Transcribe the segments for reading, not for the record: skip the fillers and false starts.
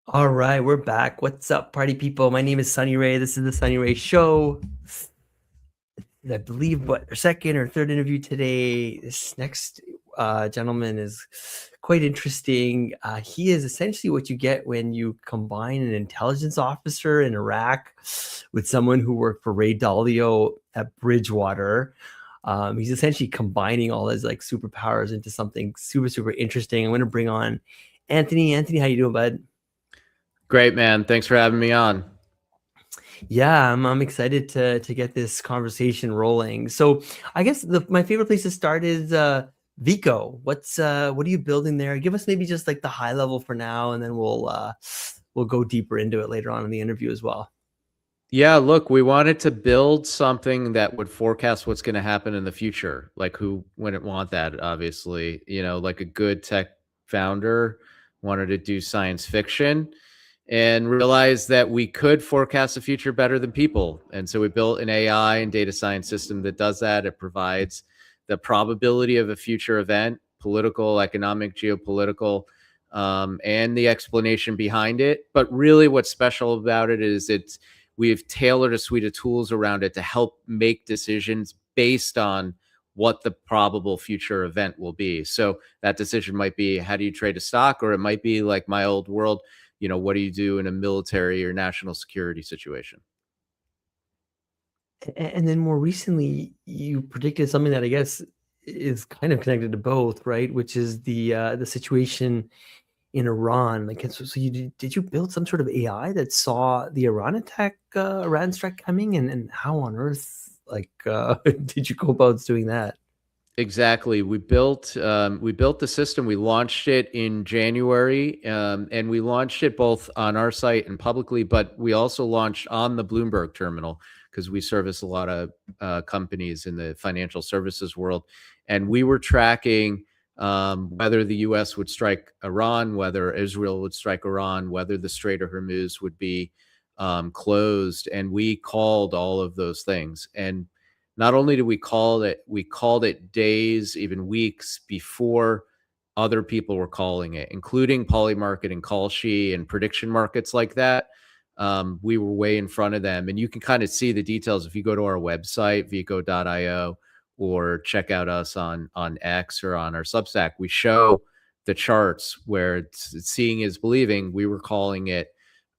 All right, we're back. What's up, party people? My name is Sunny Ray. This is the Sunny Ray Show. I believe what our second or third interview today. This next gentleman is quite interesting. He is essentially what you get when you combine an intelligence officer in Iraq with someone who worked for Ray Dalio at Bridgewater. He's essentially combining all his like superpowers into something super interesting. I'm going to bring on Anthony. Anthony, how you doing, bud? Great, man. Thanks for having me on. Yeah, I'm excited to get this conversation rolling. So I guess my favorite place to start is VICO. What are you building there? Give us maybe just like the high level for now, and then we'll go deeper into it later on in the interview as well. Yeah, look, we wanted to build something that would forecast what's going to happen in the future. Like, who wouldn't want that, obviously? Like a good tech founder wanted to do science fiction and realized that we could forecast the future better than people. And so we built an AI and data science system that does that. It provides the probability of a future event, political, economic, geopolitical, and the explanation behind it. But really, what's special about it is we've tailored a suite of tools around it to help make decisions based on what the probable future event will be. So that decision might be, how do you trade a stock? Or it might be like my old world, what do you do in a military or national security situation? And then more recently, you predicted something that I guess is kind of connected to both, right? Which is the situation in Iran. Like, so did you build some sort of AI that saw the Iran strike coming, and how on earth did you go about doing that? Exactly. We built the system. We launched it in January, and we launched it both on our site and publicly. But we also launched on the Bloomberg Terminal because we service a lot of companies in the financial services world, and we were tracking whether the U.S. would strike Iran, whether Israel would strike Iran, whether the Strait of Hormuz would be closed, and we called all of those things. And not only did we called it days, even weeks before other people were calling it, including Polymarket and Kalshi and prediction markets like that. We were way in front of them. And you can kind of see the details if you go to our website, vico.io, or check out us on X or on our Substack. We show the charts where it's seeing is believing. We were calling it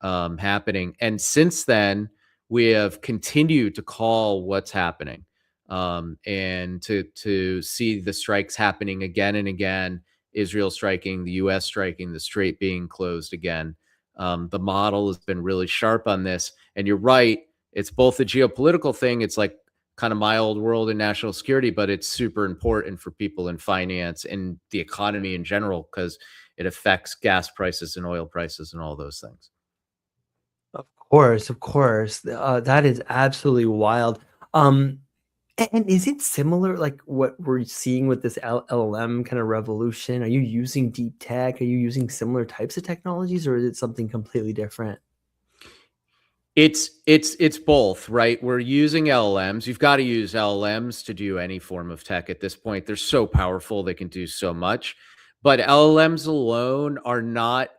happening. And since then, we have continued to call what's happening, and to see the strikes happening again and again. Israel striking, the U.S. striking, the strait being closed again. The model has been really sharp on this, and you're right. It's both a geopolitical thing. It's like kind of my old world in national security, but it's super important for people in finance and the economy in general because it affects gas prices and oil prices and all those things. Of course. That is absolutely wild. And is it similar, like what we're seeing with this LLM kind of revolution? Are you using deep tech? Are you using similar types of technologies, or is it something completely different? It's both, right? We're using LLMs. You've got to use LLMs to do any form of tech at this point. They're so powerful, they can do so much. But LLMs alone are not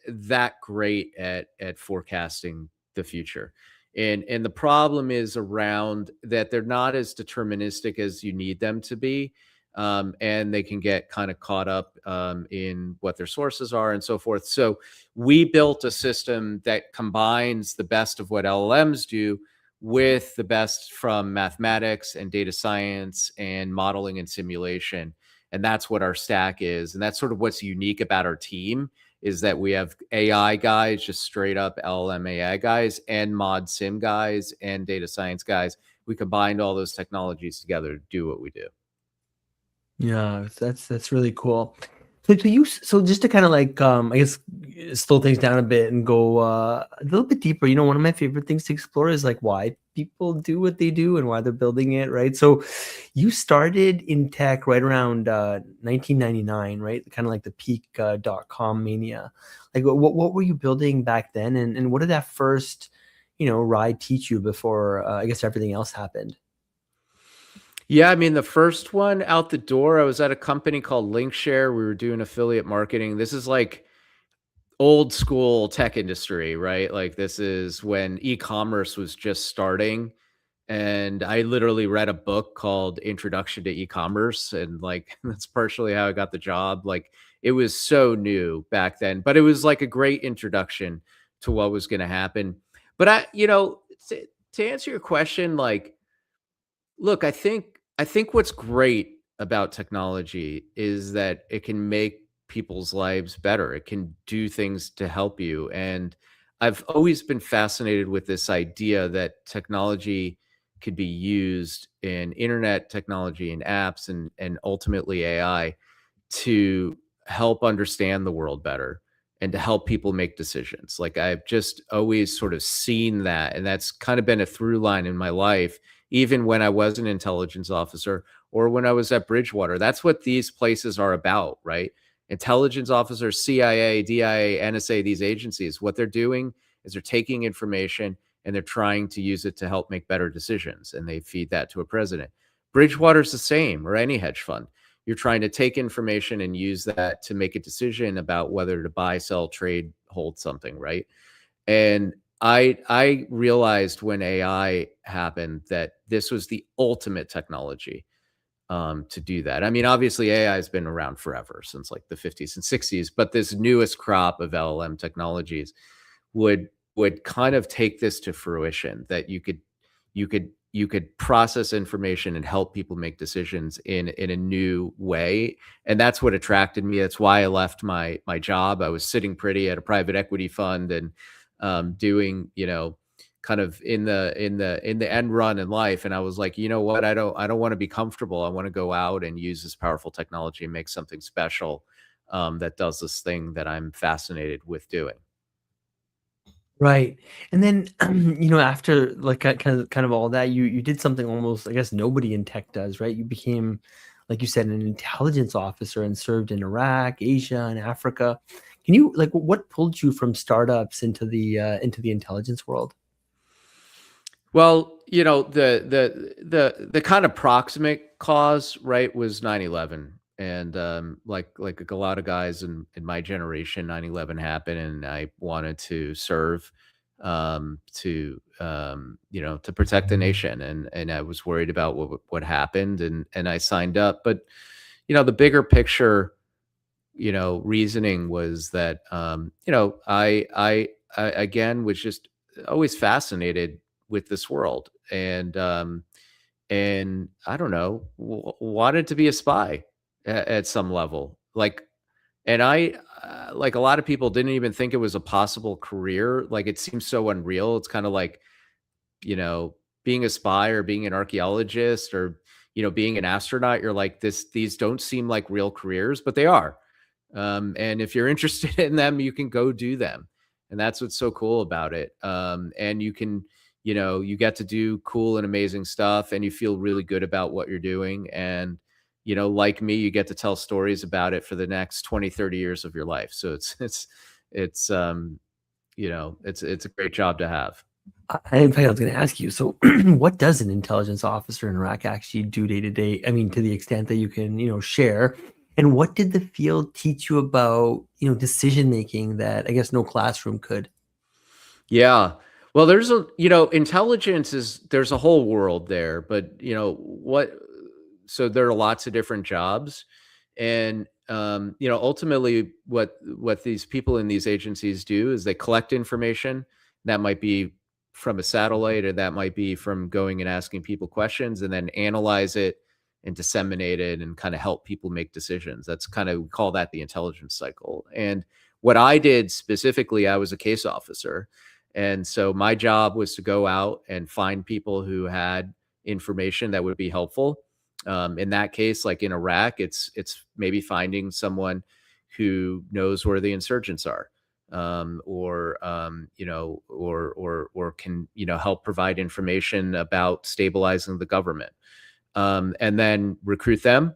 that great at forecasting the future. And the problem is around that they're not as deterministic as you need them to be. And they can get kind of caught up in what their sources are and so forth. So we built a system that combines the best of what LLMs do with the best from mathematics and data science and modeling and simulation. And that's what our stack is. And that's sort of what's unique about our team is that we have AI guys, just straight up LLM AI guys, and mod sim guys and data science guys. We combined all those technologies together to do what we do. Yeah, that's really cool. So just to kind of like I guess slow things down a bit and go a little bit deeper. One of my favorite things to explore is like why people do what they do and why they're building it, right? So you started in tech right around 1999, right? Kind of like the peak dot-com mania. Like what were you building back then, and what did that first ride teach you before I guess everything else happened? Yeah, I mean, the first one out the door, I was at a company called Linkshare. We were doing affiliate marketing. This is like old school tech industry, right? Like this is when e-commerce was just starting. And I literally read a book called Introduction to E-commerce. And like, that's partially how I got the job. Like it was so new back then, but it was like a great introduction to what was going to happen. But to answer your question, like, look, I think what's great about technology is that it can make people's lives better. It can do things to help you. And I've always been fascinated with this idea that technology could be used in internet technology and apps and ultimately AI to help understand the world better and to help people make decisions. Like I've just always sort of seen that. And that's kind of been a through line in my life, even when I was an intelligence officer or when I was at Bridgewater. That's what these places are about, right? Intelligence officers, CIA, DIA, NSA, these agencies, what they're doing is they're taking information and they're trying to use it to help make better decisions. And they feed that to a president. Bridgewater's the same, or any hedge fund. You're trying to take information and use that to make a decision about whether to buy, sell, trade, hold something, right? And I realized when AI happened that this was the ultimate technology to do that. I mean, obviously AI has been around forever, since like the 50s and 60s, but this newest crop of LLM technologies would kind of take this to fruition, that you could process information and help people make decisions in a new way. And that's what attracted me. That's why I left my job. I was sitting pretty at a private equity fund and doing, kind of in the end run in life. And I was like, you know what, I don't want to be comfortable. I want to go out and use this powerful technology and make something special that does this thing that I'm fascinated with doing. Right. And then, after like kind of all that, you did something almost, I guess, nobody in tech does, right? You became, like you said, an intelligence officer and served in Iraq, Asia, and Africa. Can you like what pulled you from startups into the intelligence world? Well, the kind of proximate cause, right, was 9/11. And like a lot of guys in my generation, 9/11 happened and I wanted to serve to protect the nation, and I was worried about what happened, and I signed up. But the bigger picture, reasoning was that I again was just always fascinated with this world, and I don't know, wanted to be a spy at some level. Like, and like a lot of people didn't even think it was a possible career. Like it seems so unreal. It's kind of like, you know, being a spy or being an archaeologist or, being an astronaut. You're like these don't seem like real careers, but they are. And if you're interested in them, you can go do them. And that's what's so cool about it. And you can, you get to do cool and amazing stuff and you feel really good about what you're doing. And, like me, you get to tell stories about it for the next 20, 30 years of your life. So it's a great job to have. In fact, I was going to ask you. So, what does an intelligence officer in Iraq actually do day to day? I mean, to the extent that you can, share. And what did the field teach you about, decision making that I guess no classroom could? Yeah. Well, intelligence there's a whole world there, but so there are lots of different jobs. And, ultimately what these people in these agencies do is they collect information that might be from a satellite, or that might be from going and asking people questions, and then analyze it and disseminate it and kind of help people make decisions. That's kind of, we call that the intelligence cycle. And what I did specifically, I was a case officer. And so my job was to go out and find people who had information that would be helpful. In that case, like in Iraq, it's maybe finding someone who knows where the insurgents are, or can help provide information about stabilizing the government, and then recruit them,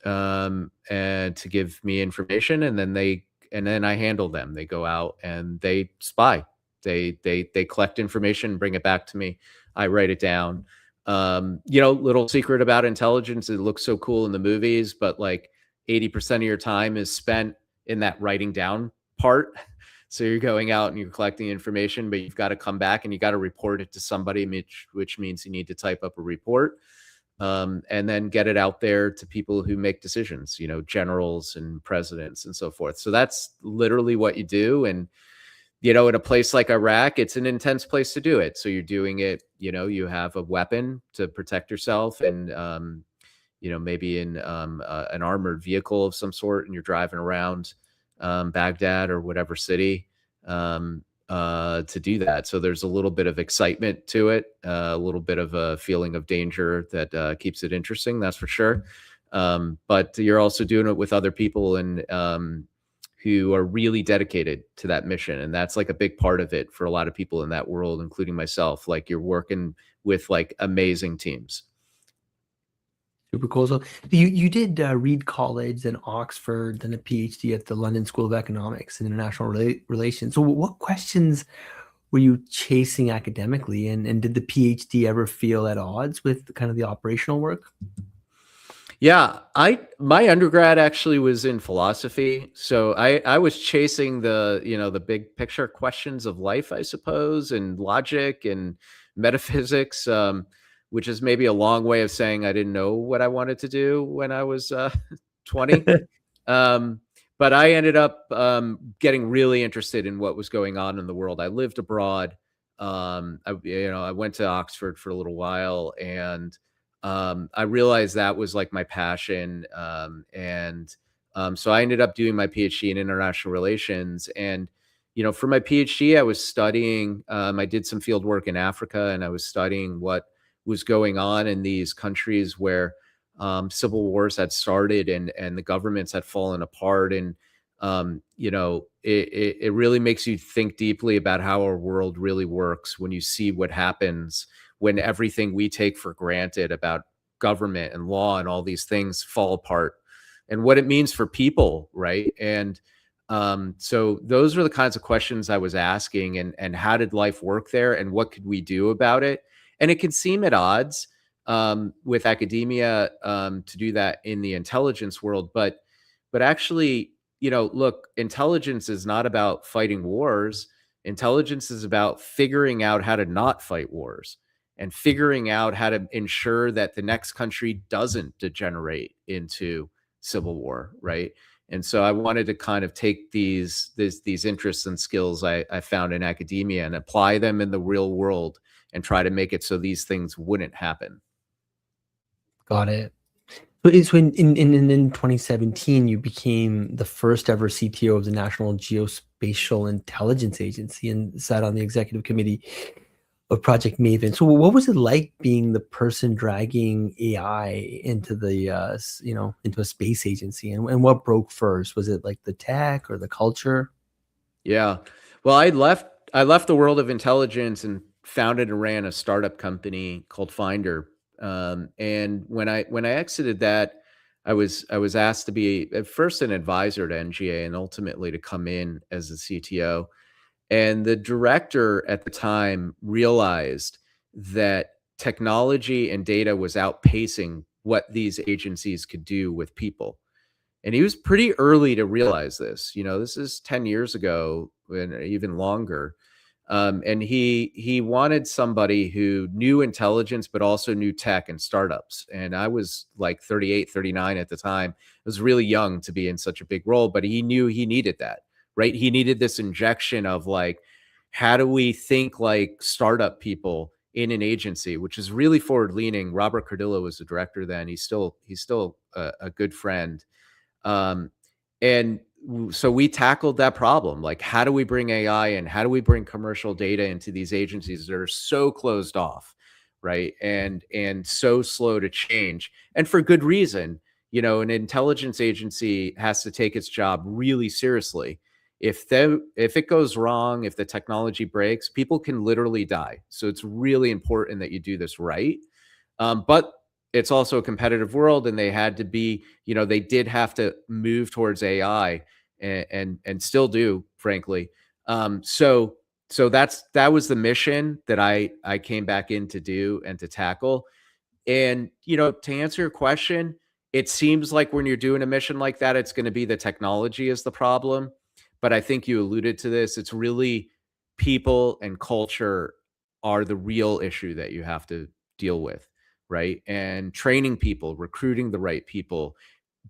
and to give me information, and then I handle them. They go out and they spy. They collect information, bring it back to me. I write it down. Little secret about intelligence, it looks so cool in the movies, but like 80% of your time is spent in that writing down part. So you're going out and you're collecting information, but you've got to come back and you got to report it to somebody, which means you need to type up a report, and then get it out there to people who make decisions, generals and presidents and so forth. So that's literally what you do. And, in a place like Iraq, it's an intense place to do it. So you're doing it, you have a weapon to protect yourself, and, maybe in an armored vehicle of some sort, and you're driving around Baghdad or whatever city to do that. So there's a little bit of excitement to it, a little bit of a feeling of danger that keeps it interesting, that's for sure. But you're also doing it with other people and who are really dedicated to that mission. And that's like a big part of it for a lot of people in that world, including myself. Like, you're working with like amazing teams. Super cool. So you did Reed College, then Oxford, then a PhD at the London School of Economics and International Relations. So what questions were you chasing academically, and did the PhD ever feel at odds with kind of the operational work? Yeah, my undergrad actually was in philosophy, so I was chasing the big picture questions of life, I suppose, and logic and metaphysics, which is maybe a long way of saying I didn't know what I wanted to do when I was 20. Um, but I ended up getting really interested in what was going on in the world. I lived abroad. I went to Oxford for a little while, and I realized that was like my passion. So I ended up doing my PhD in international relations. And, for my PhD, I was studying, I did some field work in Africa, and I was studying what was going on in these countries where civil wars had started, and the governments had fallen apart. And, it really makes you think deeply about how our world really works when you see what happens when everything we take for granted about government and law and all these things fall apart, and what it means for people, right? And so those are the kinds of questions I was asking, and how did life work there, and what could we do about it? And it can seem at odds with academia to do that in the intelligence world, but actually, look, intelligence is not about fighting wars. Intelligence is about figuring out how to not fight wars, and figuring out how to ensure that the next country doesn't degenerate into civil war, right? And so I wanted to kind of take these interests and skills I found in academia and apply them in the real world, and try to make it so these things wouldn't happen. Got it. So it's when in 2017 you became the first ever CTO of the National Geospatial Intelligence Agency and sat on the executive committee of Project Maven. So what was it like being the person dragging AI into the into a space agency, and what broke first? Was it like the tech or the culture? Yeah. Well, I left the world of intelligence and founded and ran a startup company called Finder. And when I exited that, I was asked to be at first an advisor to NGA, and ultimately to come in as the CTO. And the director at the time realized that technology and data was outpacing what these agencies could do with people. And he was pretty early to realize this. This is 10 years ago and even longer. And he wanted somebody who knew intelligence, but also knew tech and startups. And I was like 38, 39 at the time. I was really young to be in such a big role, but he knew he needed that, right? He needed this injection of like, how do we think like startup people in an agency, which is really forward leaning. Robert Cardillo was the director then. He's still a good friend. Um, and so we tackled that problem. Like, how do we bring AI in? How do we bring commercial data into these agencies that are so closed off, right? And so slow to change, and for good reason. An intelligence agency has to take its job really seriously. If it goes wrong, if the technology breaks, people can literally die. So it's really important that you do this right. But it's also a competitive world, and they had to be, they did have to move towards AI, and still do, frankly. So that was the mission that I came back in to do and to tackle. And, to answer your question, it seems like when you're doing a mission like that, it's going to be the technology is the problem. but I think you alluded to this. It's really people and culture are the real issue that you have to deal with, right? And training people, recruiting the right people,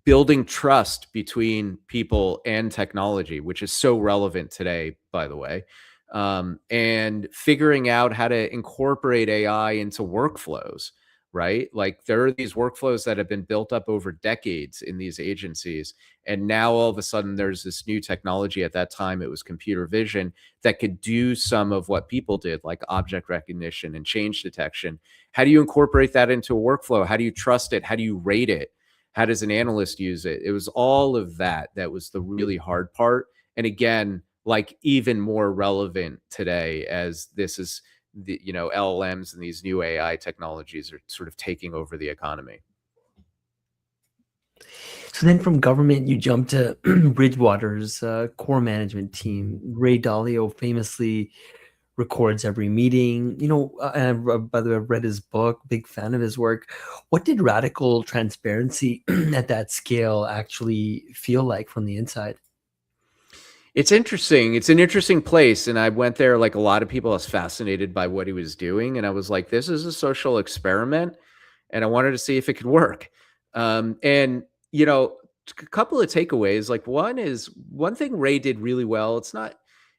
building trust between people and technology, which is so relevant today, by the way, and figuring out how to incorporate AI into workflows, right? Like there are these workflows that have been built up over decades in these agencies. And now all of a sudden there's this new technology. At that time, it was computer vision that could do some of what people did, like object recognition and change detection. How do you incorporate that into a workflow? How do you trust it? How do you rate it? How does an analyst use it? It was all of that that was the really hard part. And again, like even more relevant today as this is the, you know, LLMs and these new AI technologies are sort of taking over the economy. So then from government, you jump to Bridgewater's core management team. Ray Dalio famously records every meeting. And by the way, I've read his book, big fan of his work. What did radical transparency at that scale actually feel like from the inside? It's interesting. It's an interesting place. And I went there, like a lot of people, I was fascinated by what he was doing. And I was like, this is a social experiment. And I wanted to see if it could work. And, you know, a couple of takeaways. Like one thing Ray did really well.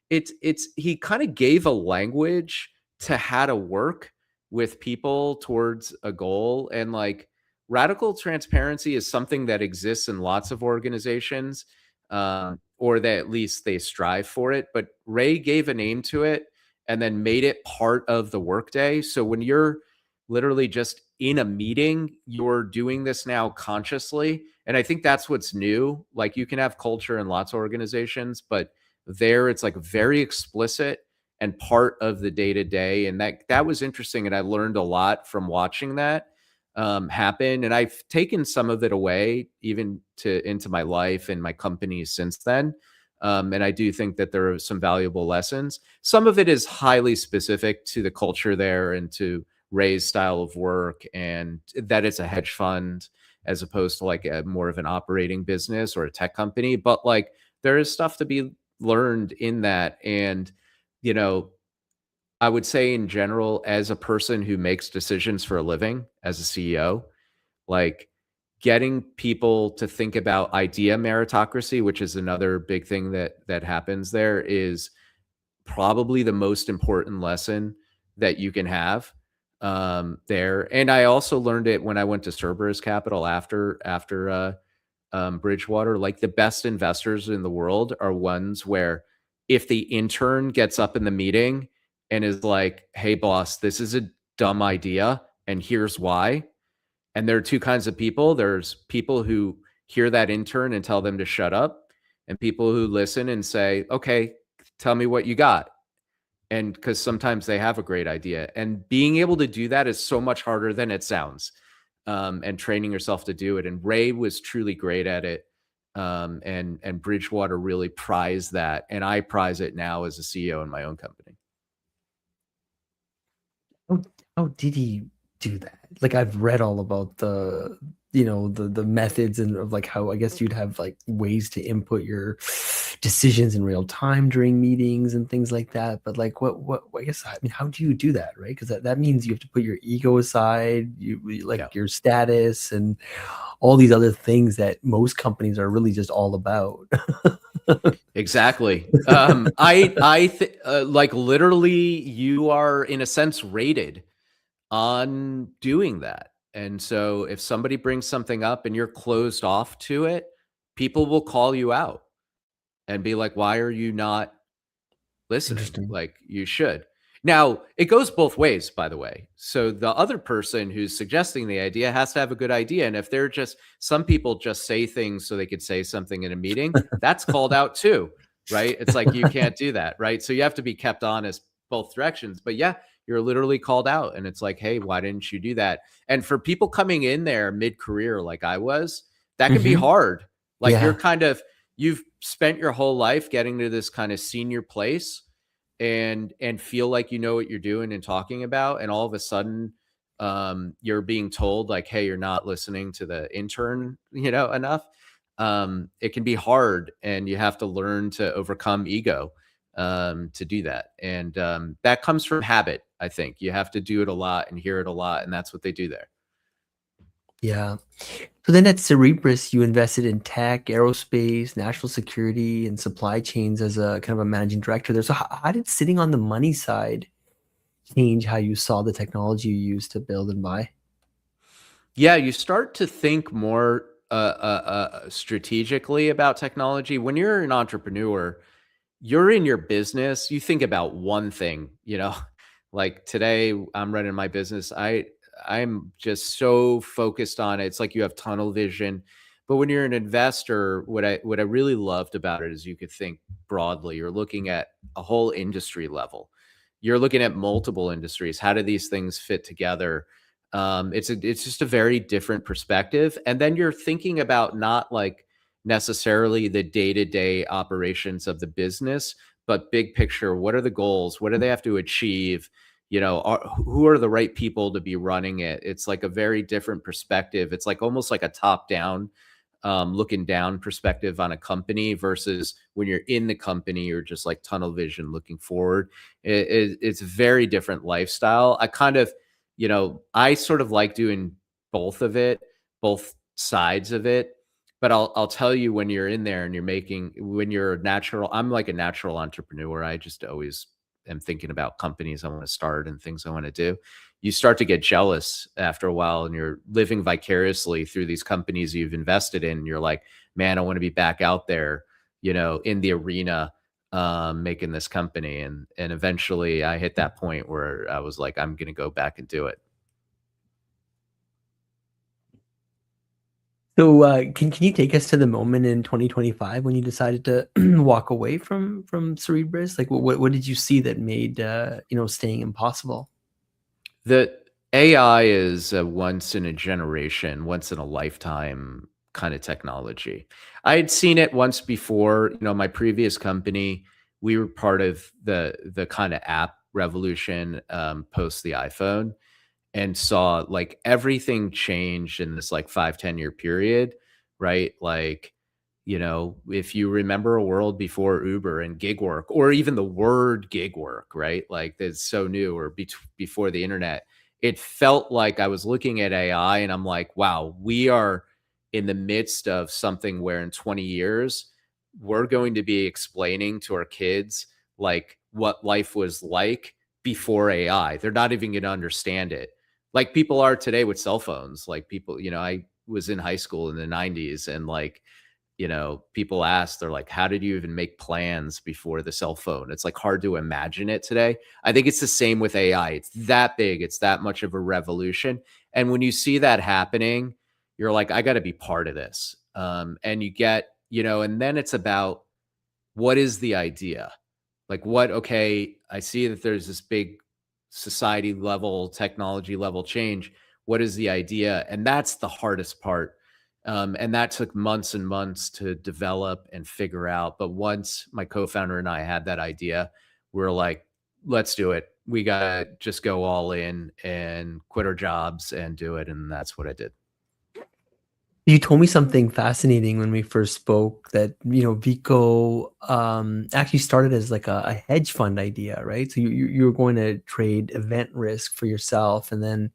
He kind of gave a language to how to work with people towards a goal. And like radical transparency is something that exists in lots of organizations, or that at least they strive for it. But Ray gave a name to it and then made it part of the workday. So when you're literally just in a meeting, you're doing this now consciously. And I think that's what's new. Like you can have culture in lots of organizations, but there it's like very explicit and part of the day to day. And that was interesting. And I learned a lot from watching that happen. And I've taken some of it away even into my life and my company since then. And I do think that there are some valuable lessons. Some of it is highly specific to the culture there and to Ray's style of work, and that it's a hedge fund as opposed to like a more of an operating business or a tech company. But like there is stuff to be learned in that. And, you know, I would say in general, as a person who makes decisions for a living, as a CEO, like getting people to think about idea meritocracy, which is another big thing that happens there, is probably the most important lesson that you can have there. And I also learned it when I went to Cerberus Capital after Bridgewater. Like the best investors in the world are ones where if the intern gets up in the meeting and is like, hey boss, this is a dumb idea and here's why. And there are two kinds of people. There's people who hear that intern and tell them to shut up, and people who listen and say, okay, tell me what you got. And because sometimes they have a great idea, and being able to do that is so much harder than it sounds, and training yourself to do it. And Ray was truly great at it. And Bridgewater really prized that. And I prize it now as a CEO in my own company. How did he do that? Like I've read all about the methods and of like how I guess you'd have like ways to input your decisions in real time during meetings and things like that. But like what I guess I mean, how do you do that, right? Because that means you have to put your ego aside, Yeah. your status and all these other things that most companies are really just all about. Exactly. Like literally you are in a sense rated on doing that. And so if somebody brings something up and you're closed off to it, people will call you out and be like, why are you not listening? Interesting. Like you should. Now, it goes both ways, by the way. So the other person who's suggesting the idea has to have a good idea. And if they're just, some people just say things so they could say something in a meeting, that's called out too, right? It's like, you can't do that, right? So you have to be kept honest both directions. But yeah, you're literally called out and it's like, hey, why didn't you do that? And for people coming in there mid-career like I was, that can be Mhm. hard. Like Yeah. you've spent your whole life getting to this kind of senior place and feel like you know what you're doing and talking about, and all of a sudden you're being told like, hey, you're not listening to the intern enough. it can be hard, and you have to learn to overcome ego to do that. And that comes from habit. I think you have to do it a lot and hear it a lot, and that's what they do there. Yeah. So then at Cerberus, you invested in tech, aerospace, national security, and supply chains as a kind of a managing director there. So how did sitting on the money side change how you saw the technology you used to build and buy? Yeah, you start to think more strategically about technology. When you're an entrepreneur, you're in your business, you think about one thing, like today I'm running my business. I'm just so focused on it. It's like you have tunnel vision. But when you're an investor, what I really loved about it is you could think broadly. You're looking at a whole industry level. You're looking at multiple industries. How do these things fit together? It's just a very different perspective. And then you're thinking about not like necessarily the day-to-day operations of the business, but big picture. What are the goals? What do they have to achieve? Who are the right people to be running it? It's like a very different perspective. It's like almost like a top-down, looking down perspective on a company versus when you're in the company, you're just like tunnel vision looking forward. It's a very different lifestyle. I sort of like doing both of it, both sides of it. But I'll tell you, when you're in there and when you're a natural, I'm like a natural entrepreneur. I just always am thinking about companies I want to start and things I want to do. You start to get jealous after a while, and you're living vicariously through these companies you've invested in. And you're like, man, I want to be back out there, in the arena, making this company. And eventually I hit that point where I was like, I'm going to go back and do it. So can you take us to the moment in 2025 when you decided to walk away from Cerberus? Like what did you see that made staying impossible? The AI is a once in a generation, once in a lifetime kind of technology. I had seen it once before. My previous company, we were part of the kind of app revolution post the iPhone, and saw like everything changed in this like 5-10 year period, right? Like, if you remember a world before Uber and gig work, or even the word gig work, right? Like that's so new, or before the internet, it felt like I was looking at AI and I'm like, wow, we are in the midst of something where in 20 years, we're going to be explaining to our kids like what life was like before AI. They're not even going to understand it like people are today with cell phones. Like people, I was in high school in the 90s, and like, people ask, they're like, how did you even make plans before the cell phone? It's like hard to imagine it today. I think it's the same with AI. It's that big, it's that much of a revolution. And when you see that happening, you're like, I got to be part of this. And you get, and then it's about, what is the idea? Like okay, I see that there's this big society level, technology level change. What is the idea? And that's the hardest part. And that took months and months to develop and figure out. But once my co-founder and I had that idea, we are like, let's do it. We got to just go all in and quit our jobs and do it. And that's what I did. You told me something fascinating when we first spoke that, VICO actually started as like a hedge fund idea, right? So you were going to trade event risk for yourself. And then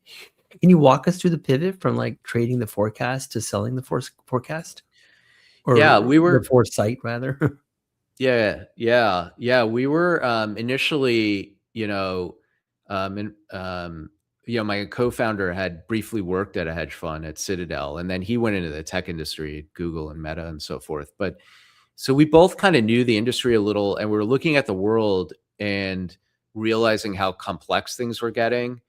can you walk us through the pivot from like trading the forecast to selling the forecast, Yeah, or we the were foresight rather? Yeah. We were initially, my co-founder had briefly worked at a hedge fund at Citadel, and then he went into the tech industry, Google and Meta and so forth. But so we both kind of knew the industry a little, and we were looking at the world and realizing how complex things were getting,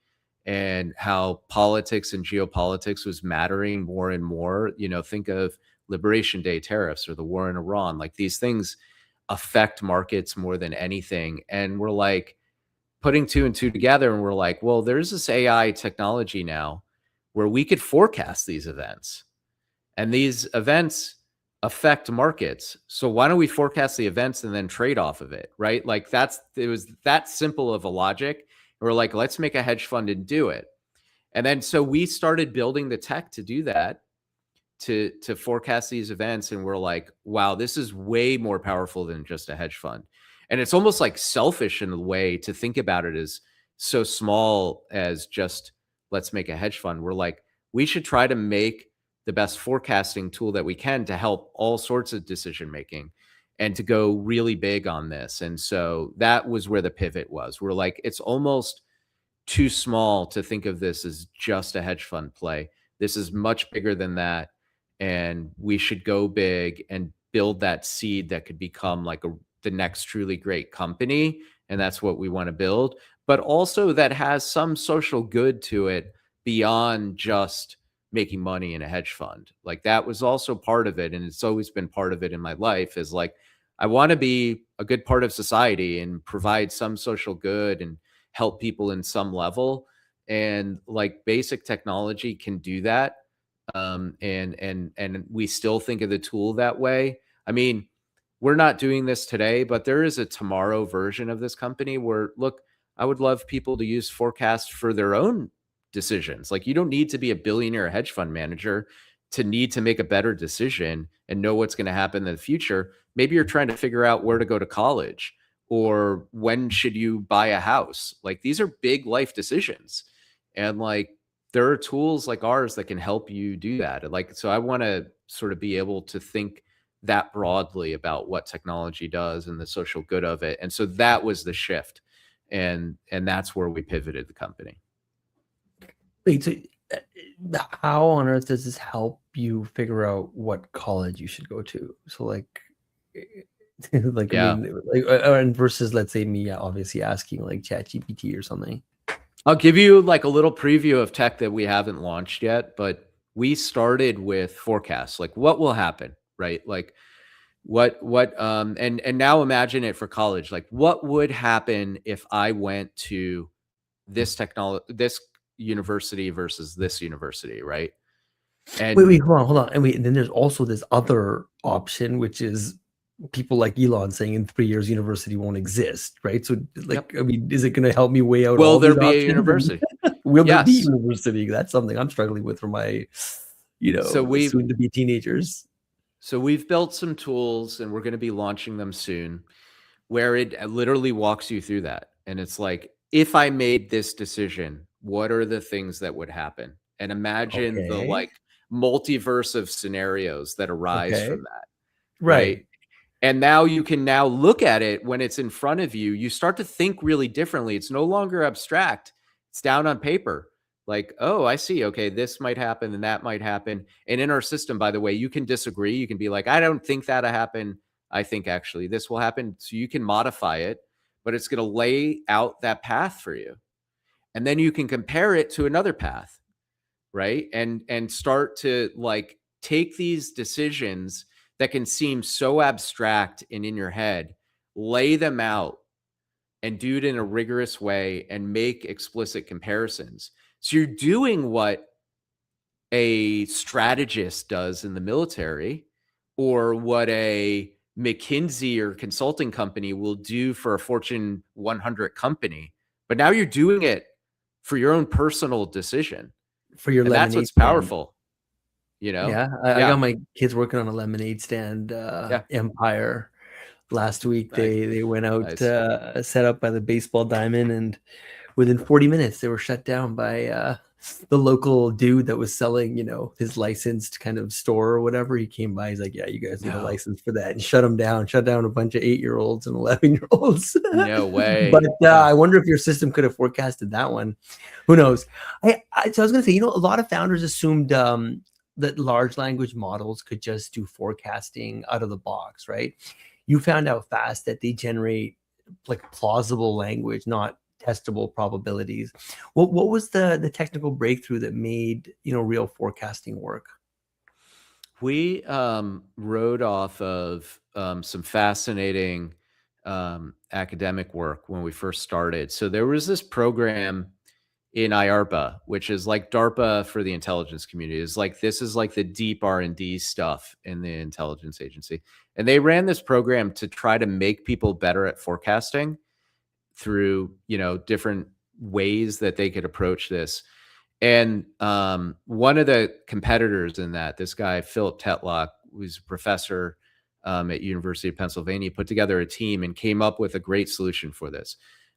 and how politics and geopolitics was mattering more and more. Think of Liberation Day tariffs or the war in Iran. Like these things affect markets more than anything. And we're like putting two and two together, and we're like, well, there's this AI technology now where we could forecast these events, and these events affect markets. So why don't we forecast the events and then trade off of it, right? Like it was that simple of a logic. And we're like, let's make a hedge fund and do it. And then so we started building the tech to do that, to forecast these events, and we're like, wow, this is way more powerful than just a hedge fund. And it's almost like selfish in a way to think about it as so small as just let's make a hedge fund. We're like, we should try to make the best forecasting tool that we can to help all sorts of decision making and to go really big on this. And so that was where the pivot was. We're like, it's almost too small to think of this as just a hedge fund play. This is much bigger than that. And we should go big and build that seed that could become like the next truly great company. And that's what we want to build, but also that has some social good to it beyond just making money in a hedge fund. Like that was also part of it. And it's always been part of it in my life, is like, I want to be a good part of society and provide some social good and help people in some level. And like basic technology can do that. And we still think of the tool that way. I mean, we're not doing this today, but there is a tomorrow version of this company where, look, I would love people to use forecast for their own decisions. Like you don't need to be a billionaire hedge fund manager to need to make a better decision and know what's going to happen in the future. Maybe you're trying to figure out where to go to college or when should you buy a house. Like these are big life decisions. And like there are tools like ours that can help you do that. Like, so I want to sort of be able to think that broadly about what technology does and the social good of it. And so that was the shift. And that's where we pivoted the company. Wait, so how on earth does this help you figure out what college you should go to? So like, like, Yeah. I mean, like, and versus, let's say me obviously asking like ChatGPT or something. I'll give you like a little preview of tech that we haven't launched yet, but we started with forecasts, like what will happen, right? Like and now imagine it for college. Like what would happen if I went to this university versus this university, right? And wait, hold on. And then there's also this other option, which is people like Elon saying in 3 years university won't exist, right? So like, I mean, is it going to help me weigh out will all there these be a options? university? Will there be Yes. university? That's something I'm struggling with for my, soon to be teenagers. So we've built some tools and we're going to be launching them soon where it literally walks you through that. And it's like, if I made this decision, what are the things that would happen? And imagine the like multiverse of scenarios that arise from that. Right. And now you can now look at it when it's in front of you. You start to think really differently. It's no longer abstract. It's down on paper. Like, oh, I see. Okay, this might happen and that might happen. And in our system, by the way, you can disagree. You can be like, I don't think that'll happen. I think actually this will happen. So you can modify it, but it's going to lay out that path for you. And then you can compare it to another path, right? And start to like take these decisions that can seem so abstract and in your head, lay them out and do it in a rigorous way and make explicit comparisons. So you're doing what a strategist does in the military or what a McKinsey or consulting company will do for a Fortune 100 company. But now you're doing it for your own personal decision. For your lemonade that's what's stand. Powerful. You know? Yeah. I got my kids working on a lemonade stand empire last week. They went out set up by the baseball diamond, and within 40 minutes they were shut down by the local dude that was selling, his licensed kind of store or whatever. He came by, he's like, yeah, you guys need a license for that, and shut down a bunch of 8-year-olds and 11-year-olds. No way. But I wonder if your system could have forecasted that one. Who knows? So I was gonna say, a lot of founders assumed that large language models could just do forecasting out of the box, right? You found out fast that they generate like plausible language, not testable probabilities. What was the technical breakthrough that made real forecasting work? We rode off of some fascinating academic work when we first started. So there was this program in IARPA, which is like DARPA for the intelligence community. This is like the deep R&D stuff in the intelligence agency. And they ran this program to try to make people better at forecasting through, different ways that they could approach this. And one of the competitors in that, this guy, Philip Tetlock, who's a professor at University of Pennsylvania, put together a team and came up with a great solution for this.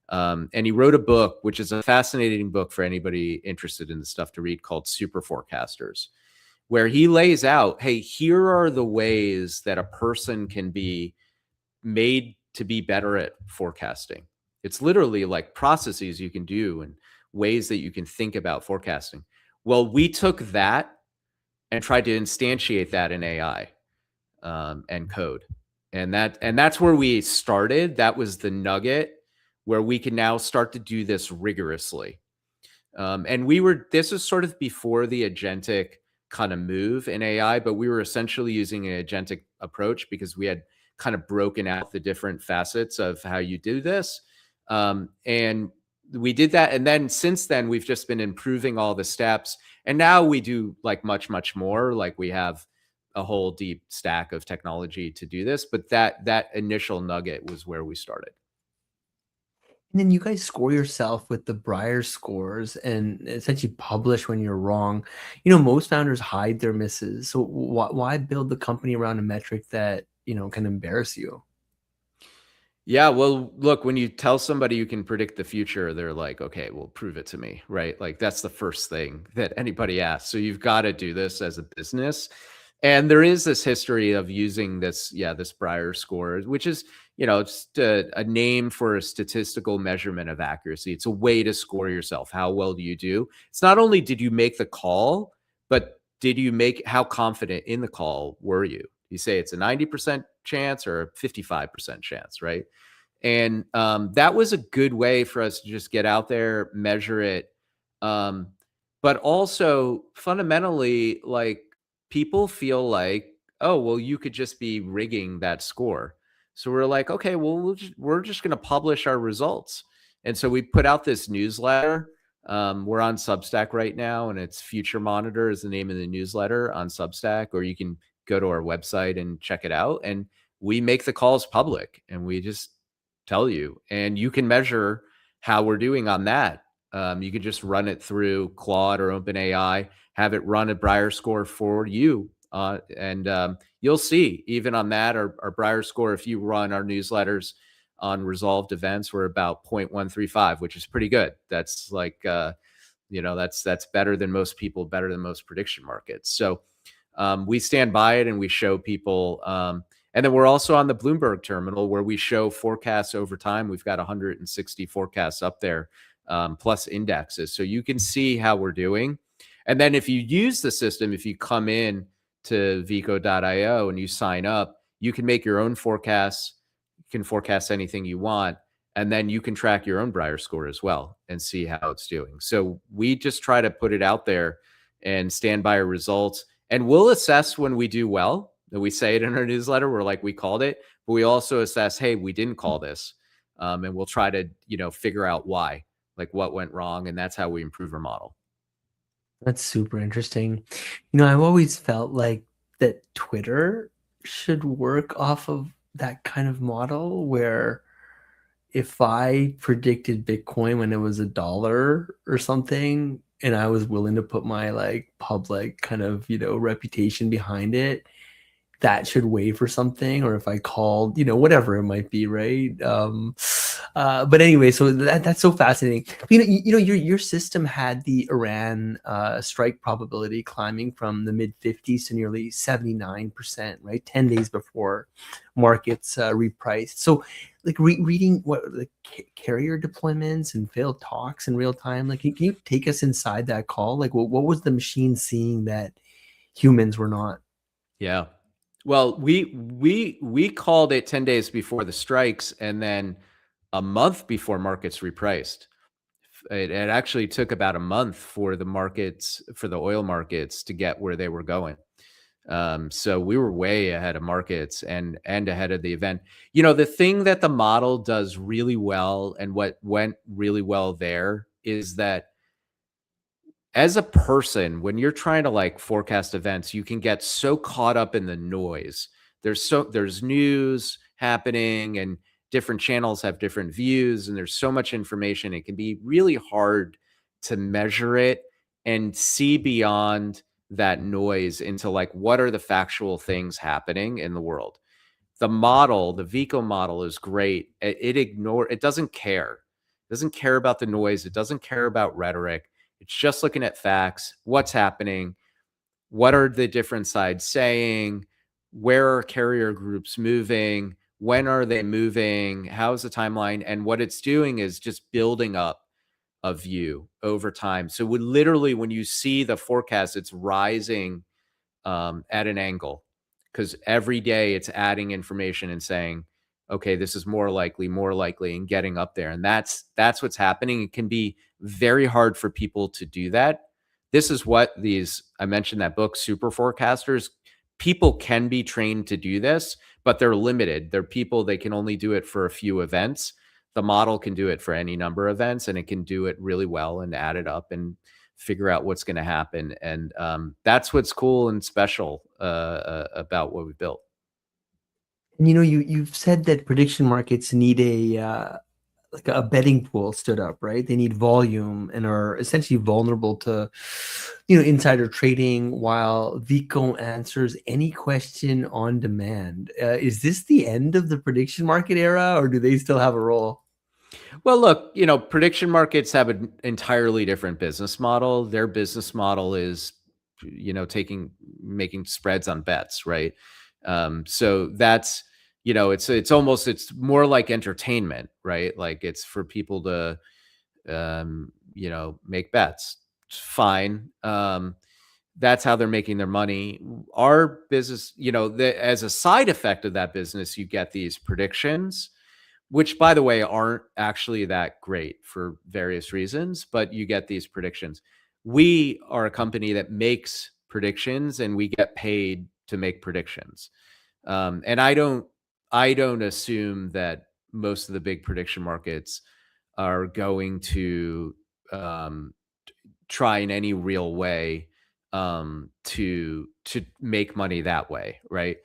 And he wrote a book, which is a fascinating book for anybody interested in the stuff to read, called Super Forecasters, where he lays out, hey, here are the ways that a person can be made to be better at forecasting. It's literally like processes you can do and ways that you can think about forecasting. Well, we took that and tried to instantiate that in AI and code. And that's where we started. That was the nugget where we can now start to do this rigorously. And this was sort of before the agentic kind of move in AI, but we were essentially using an agentic approach because we had kind of broken out the different facets of how you do this. And we did that. And then since then, we've just been improving all the steps. And now we do like much, much more. Like we have a whole deep stack of technology to do this. But that initial nugget was where we started. And then you guys score yourself with the Briar scores and essentially publish when you're wrong. Most founders hide their misses. So why build the company around a metric that, can embarrass you? Yeah, well, look, when you tell somebody you can predict the future, they're like, okay, well, prove it to me, right? Like that's the first thing that anybody asks. So you've got to do this as a business. And there is this history of using this Briar score, which is, just a name for a statistical measurement of accuracy. It's a way to score yourself. How well do you do? It's not only did you make the call, but how confident in the call were you? You say it's a 90% chance or a 55% chance, right? And that was a good way for us to just get out there, measure it. But also fundamentally, like people feel like, oh, well, you could just be rigging that score. So we're like, okay, well, we're just going to publish our results. And so we put out this newsletter. We're on Substack right now, and it's Future Monitor is the name of the newsletter on Substack, or you can go to our website and check it out. And we make the calls public and we just tell you, and you can measure how we're doing on that. You could just run it through Claude or OpenAI, have it run a Briar score for you. And you'll see even on that, our Briar score, if you run our newsletters on resolved events, we're about 0.135, which is pretty good. That's like, that's better than most people, better than most prediction markets. So we stand by it and we show people. And then we're also on the Bloomberg Terminal where we show forecasts over time. We've got 160 forecasts up there, plus indexes. So you can see how we're doing. And then if you use the system, if you come in to vico.io and you sign up, you can make your own forecasts. You can forecast anything you want. And then you can track your own Briar score as well and see how it's doing. So we just try to put it out there and stand by our results. And we'll assess when we do well. We say it in our newsletter. We're like, we called it, but we also assess, hey, we didn't call this. And we'll try to, figure out why, like what went wrong. And that's how we improve our model. That's super interesting. I've always felt like that Twitter should work off of that kind of model where if I predicted Bitcoin when it was $1 or something, and I was willing to put my like public kind of, reputation behind it, that should weigh for something. Or if I called, whatever it might be, right? But anyway, so that's so fascinating. Your system had the Iran strike probability climbing from the mid 50s to nearly 79%, right? 10 days before markets repriced. So like reading what the carrier deployments and failed talks in real time, like can you take us inside that call? Like what was the machine seeing that humans were not? Yeah. Well, we called it 10 days before the strikes and then a month before markets repriced. It actually took about a month for the oil markets to get where they were going. So we were way ahead of markets and ahead of the event. The thing that the model does really well and what went really well there is that as a person, when you're trying to like forecast events, you can get so caught up in the noise. There's news happening and different channels have different views and there's so much information. It can be really hard to measure it and see beyond that noise into like, what are the factual things happening in the world? The model, the VICO model, is great. It doesn't care. It doesn't care about the noise. It doesn't care about rhetoric. It's just looking at facts, what's happening, what are the different sides saying, where are carrier groups moving, when are they moving, how's the timeline? And what it's doing is just building up a view over time. So when you see the forecast, it's rising at an angle, because every day it's adding information and saying, okay, this is more likely, and getting up there. And that's what's happening. It can be very hard for people to do that. This is what I mentioned that book, Super Forecasters. People can be trained to do this, but they're limited. They're people, they can only do it for a few events. The model can do it for any number of events, and it can do it really well and add it up and figure out what's going to happen. And that's what's cool and special about what we built. And you've said that prediction markets need a betting pool stood up, right? They need volume and are essentially vulnerable to insider trading, while VICO answers any question on demand. Is this the end of the prediction market era, or do they still have a role? Well, look, prediction markets have an entirely different business model. Their business model is, making spreads on bets, right? So that's, it's more like entertainment, right? Like, it's for people to, make bets. It's fine. That's how they're making their money. Our business, as a side effect of that business, you get these predictions, which, by the way, aren't actually that great for various reasons, but you get these predictions. We are a company that makes predictions, and we get paid to make predictions. And I don't assume that most of the big prediction markets are going to try in any real way to make money that way, right?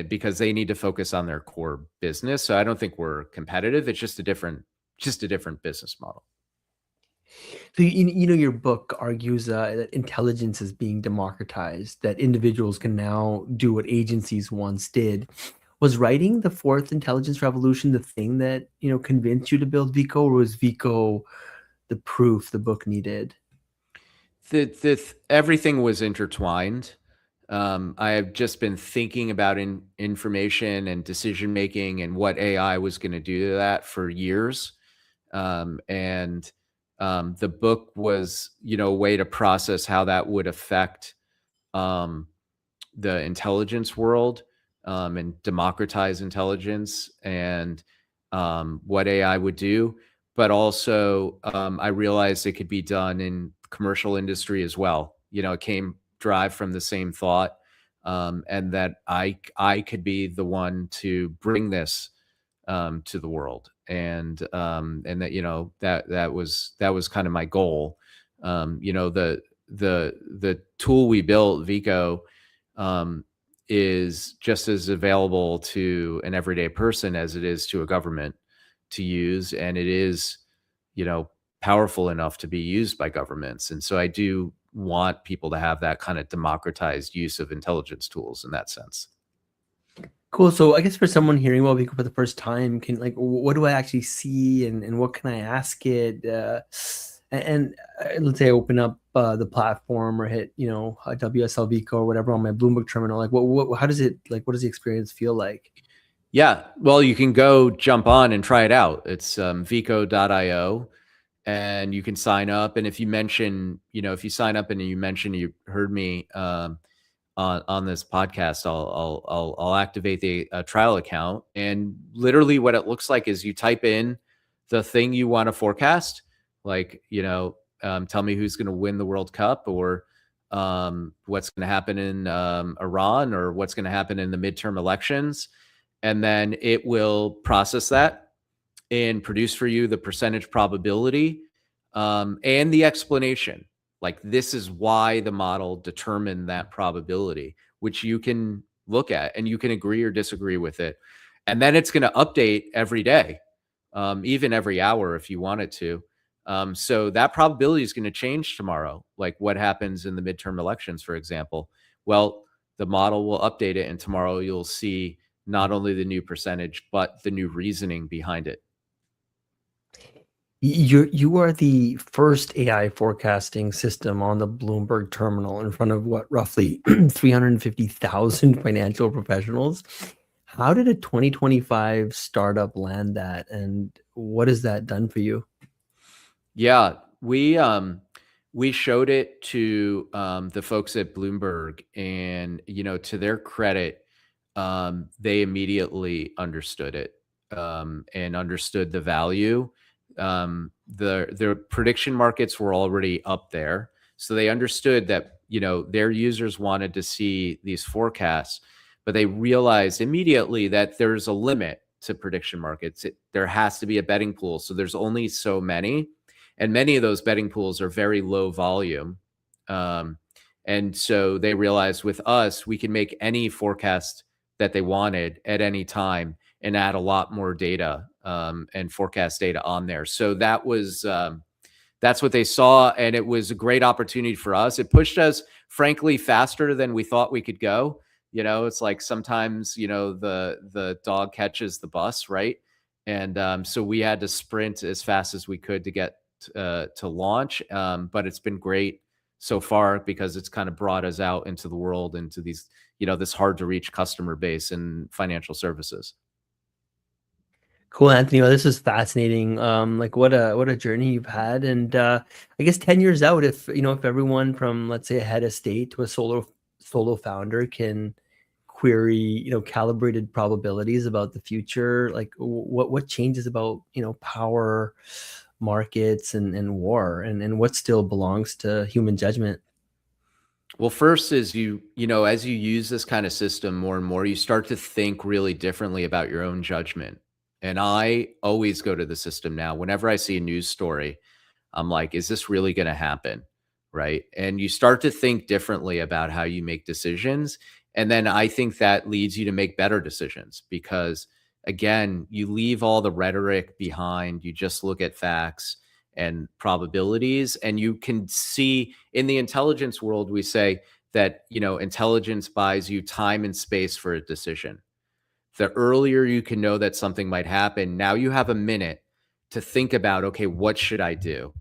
Because they need to focus on their core business. So I don't think we're competitive. It's just a different business model. So your book argues that intelligence is being democratized, that individuals can now do what agencies once did. Was writing the fourth intelligence revolution the thing that convinced you to build VICO, or was VICO the proof the book needed? Everything was intertwined. I have just been thinking about information and decision making and what AI was going to do to that for years. And the book was, a way to process how that would affect the intelligence world, and democratize intelligence, and what AI would do. But also, I realized it could be done in commercial industry as well. It came drive from the same thought, and that I could be the one to bring this to the world, and that that was kind of my goal. The tool we built, VICO, is just as available to an everyday person as it is to a government to use, and it is, powerful enough to be used by governments. And so I do want people to have that kind of democratized use of intelligence tools in that sense. Cool. So I guess for someone hearing about VICO for the first time, what do I actually see, and what can I ask it? And let's say I open up the platform or hit a WSL VICO or whatever on my Bloomberg terminal. Like, how does it, like, what does the experience feel like? Yeah, well, you can go jump on and try it out. It's vico.io, and you can sign up. And if you sign up and you mention you heard me on this podcast, I'll activate the trial account. And literally, what it looks like is you type in the thing you want to forecast, like tell me who's going to win the World Cup, or what's going to happen in Iran, or what's going to happen in the midterm elections. And then it will process that and produce for you the percentage probability, and the explanation. Like, this is why the model determined that probability, which you can look at and you can agree or disagree with it. And then it's going to update every day, even every hour if you want it to. So that probability is going to change tomorrow. Like what happens in the midterm elections, for example. Well, the model will update it, and tomorrow you'll see not only the new percentage, but the new reasoning behind it. You are the first AI forecasting system on the Bloomberg Terminal in front of what, roughly 350,000 financial professionals. How did a 2025 startup land that, and what has that done for you? Yeah, we showed it to the folks at Bloomberg, and to their credit, they immediately understood it and understood the value. Their prediction markets were already up there, so they understood that their users wanted to see these forecasts, but they realized immediately that there's a limit to prediction markets. There has to be a betting pool, so there's only so many. And many of those betting pools are very low volume. And so they realized with us, we can make any forecast that they wanted at any time and add a lot more data and forecast data on there. So that's what they saw. And it was a great opportunity for us. It pushed us, frankly, faster than we thought we could go. It's like sometimes, the dog catches the bus, right? And so we had to sprint as fast as we could to get to launch. But it's been great so far because it's kind of brought us out into the world, into these, this hard to reach customer base in financial services. Cool, Anthony. Well, this is fascinating. Like what a journey you've had, and I guess 10 years out, if everyone from, let's say, a head of state to a solo founder can query calibrated probabilities about the future, like what changes about power, markets, and war, and what still belongs to human judgment? Well, first is as you use this kind of system more and more, you start to think really differently about your own judgment. And I always go to the system now. Whenever I see a news story, I'm like, is this really going to happen? Right. And you start to think differently about how you make decisions. And then I think that leads you to make better decisions because, again, you leave all the rhetoric behind. You just look at facts and probabilities. And you can see in the intelligence world, we say that, intelligence buys you time and space for a decision. The earlier you can know that something might happen, now you have a minute to think about, okay, what should I do?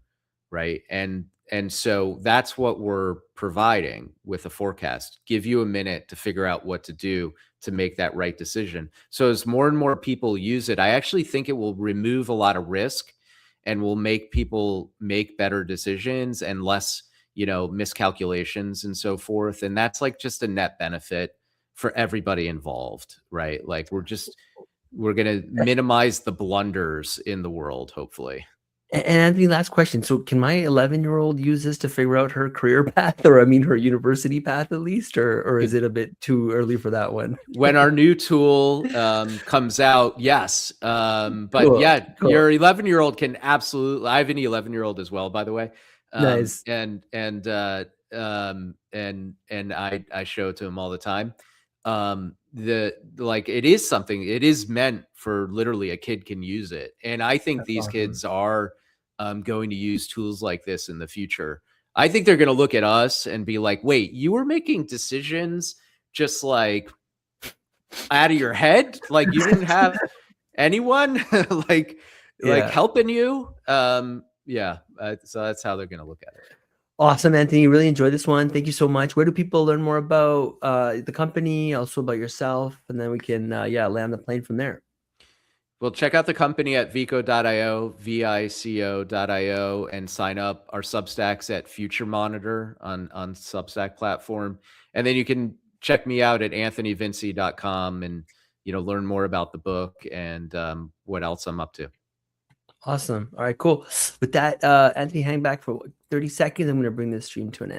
Right. And so that's what we're providing with a forecast. Give you a minute to figure out what to do to make that right decision. So as more and more people use it, I actually think it will remove a lot of risk and will make people make better decisions and less, miscalculations and so forth. And that's like just a net benefit for everybody involved, right? Like we're going to minimize the blunders in the world, hopefully. And Anthony, last question. So can my 11-year-old use this to figure out her career path, or I mean her university path at least, or is it a bit too early for that one? When our new tool comes out, yes. But Cool, yeah, cool. your 11-year-old can absolutely. I have an 11-year-old as well, by the way. Nice. And I show it to him all the time. It is something. It is meant for literally a kid can use it, and I think That's these awesome. kids are going to use tools like this in the future. I think they're going to look at us and be like, "Wait, you were making decisions just like out of your head? Like you didn't have anyone like Yeah. helping you?" Yeah. So that's how they're going to look at it. Awesome, Anthony. Really enjoyed this one. Thank you so much. Where do people learn more about the company, also about yourself, and then we can land the plane from there? Well, check out the company at vico.io, vico.io, and sign up. Our Substacks at Future Monitor on Substack platform. And then you can check me out at anthonyvinci.com and, learn more about the book and what else I'm up to. Awesome. All right, cool. With that, Anthony, hang back for 30 seconds. I'm going to bring this stream to an end.